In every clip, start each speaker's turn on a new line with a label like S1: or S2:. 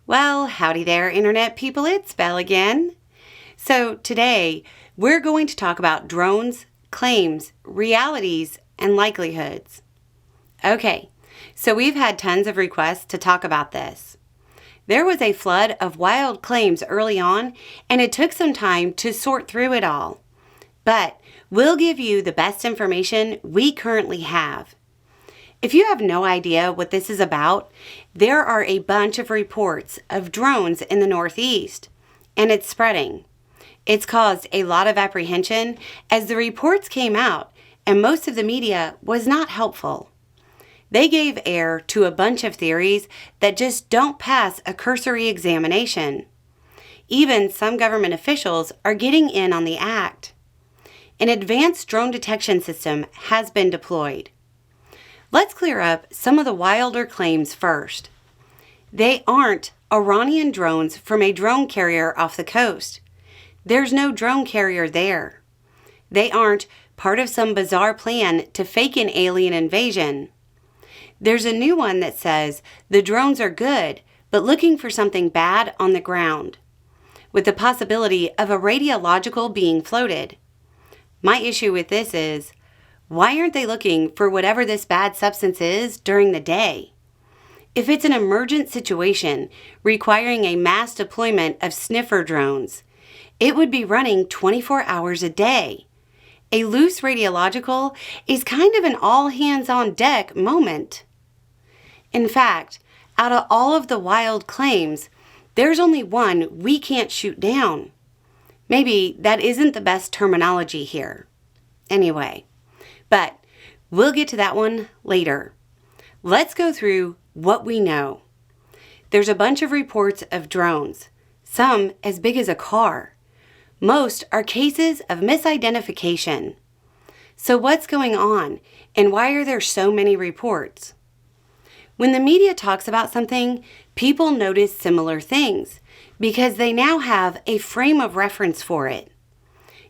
S1: Well, howdy there, Internet people. It's Belle again. So today, we're going to talk about drones, claims, realities, and likelihoods. Okay, so we've had tons of requests to talk about this. There was a flood of wild claims early on, and it took some time to sort through it all. But we'll give you the best information we currently have. If you have no idea what this is about, there are a bunch of reports of drones in the Northeast, and it's spreading. It's caused a lot of apprehension as the reports came out, and most of the media was not helpful. They gave air to a bunch of theories that just don't pass a cursory examination. Even some government officials are getting in on the act. An advanced drone detection system has been deployed. Let's clear up some of the wilder claims first. They aren't Iranian drones from a drone carrier off the coast. There's no drone carrier there. They aren't part of some bizarre plan to fake an alien invasion. There's a new one that says the drones are good, but looking for something bad on the ground, with the possibility of a radiological being floated. My issue with this is, why aren't they looking for whatever this bad substance is during the day? If it's an emergent situation requiring a mass deployment of sniffer drones, it would be running 24 hours a day. A loose radiological is kind of an all-hands-on-deck moment. In fact, out of all of the wild claims, there's only one we can't shoot down. Maybe that isn't the best terminology here. Anyway. But we'll get to that one later. Let's go through what we know. There's a bunch of reports of drones, some as big as a car. Most are cases of misidentification. So what's going on, and why are there so many reports? When the media talks about something, people notice similar things because they now have a frame of reference for it.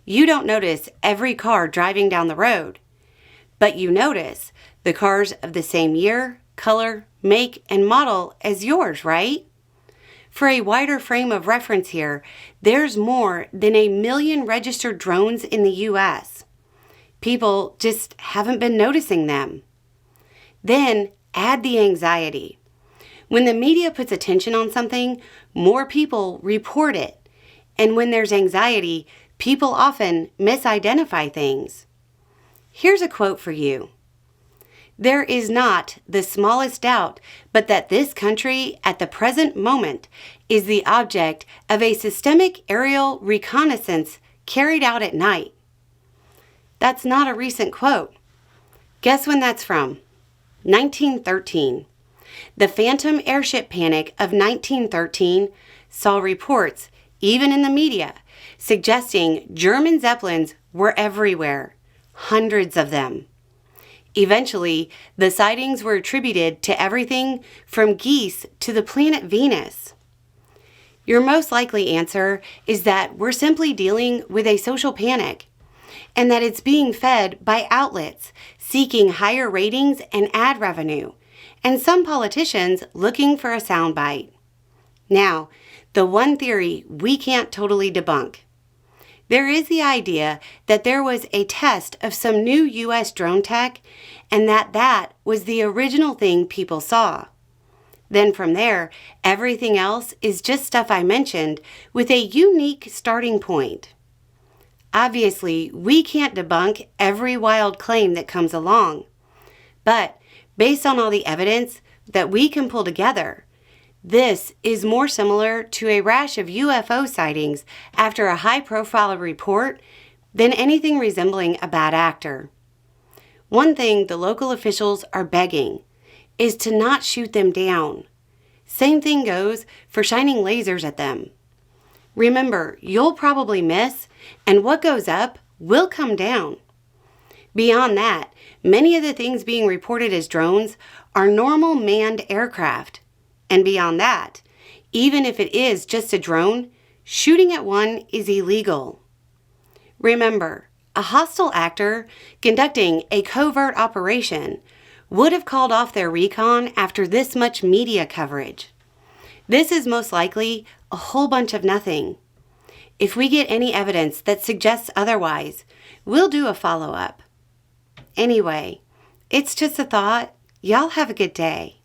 S1: You don't notice every car driving down the road, but you notice the cars of the same year, color, make, and model as yours, right? For a wider frame of reference here, there's more than 1 million registered drones in the U.S. People just haven't been noticing them. Then add the anxiety. When the media puts attention on something, more people report it. And when there's anxiety, people often misidentify things. Here's a quote for you. There is not the smallest doubt but that this country at the present moment is the object of a systemic aerial reconnaissance carried out at night. That's not a recent quote. Guess when that's from? 1913. The phantom airship panic of 1913 saw reports, even in the media, suggesting German Zeppelins were everywhere. Hundreds of them. Eventually, the sightings were attributed to everything from geese to the planet Venus. Your most likely answer is that we're simply dealing with a social panic, and that it's being fed by outlets seeking higher ratings and ad revenue, and some politicians looking for a soundbite. Now, the one theory we can't totally debunk. There is the idea that there was a test of some new U.S. drone tech and that was the original thing people saw. Then from there, everything else is just stuff I mentioned with a unique starting point. Obviously, we can't debunk every wild claim that comes along. But based on all the evidence that we can pull together, this is more similar to a rash of UFO sightings after a high-profile report than anything resembling a bad actor. One thing the local officials are begging is to not shoot them down. Same thing goes for shining lasers at them. Remember, you'll probably miss, and what goes up will come down. Beyond that, many of the things being reported as drones are normal manned aircraft. And beyond that, even if it is just a drone, shooting at one is illegal. Remember, a hostile actor conducting a covert operation would have called off their recon after this much media coverage. This is most likely a whole bunch of nothing. If we get any evidence that suggests otherwise, we'll do a follow-up. Anyway, it's just a thought. Y'all have a good day.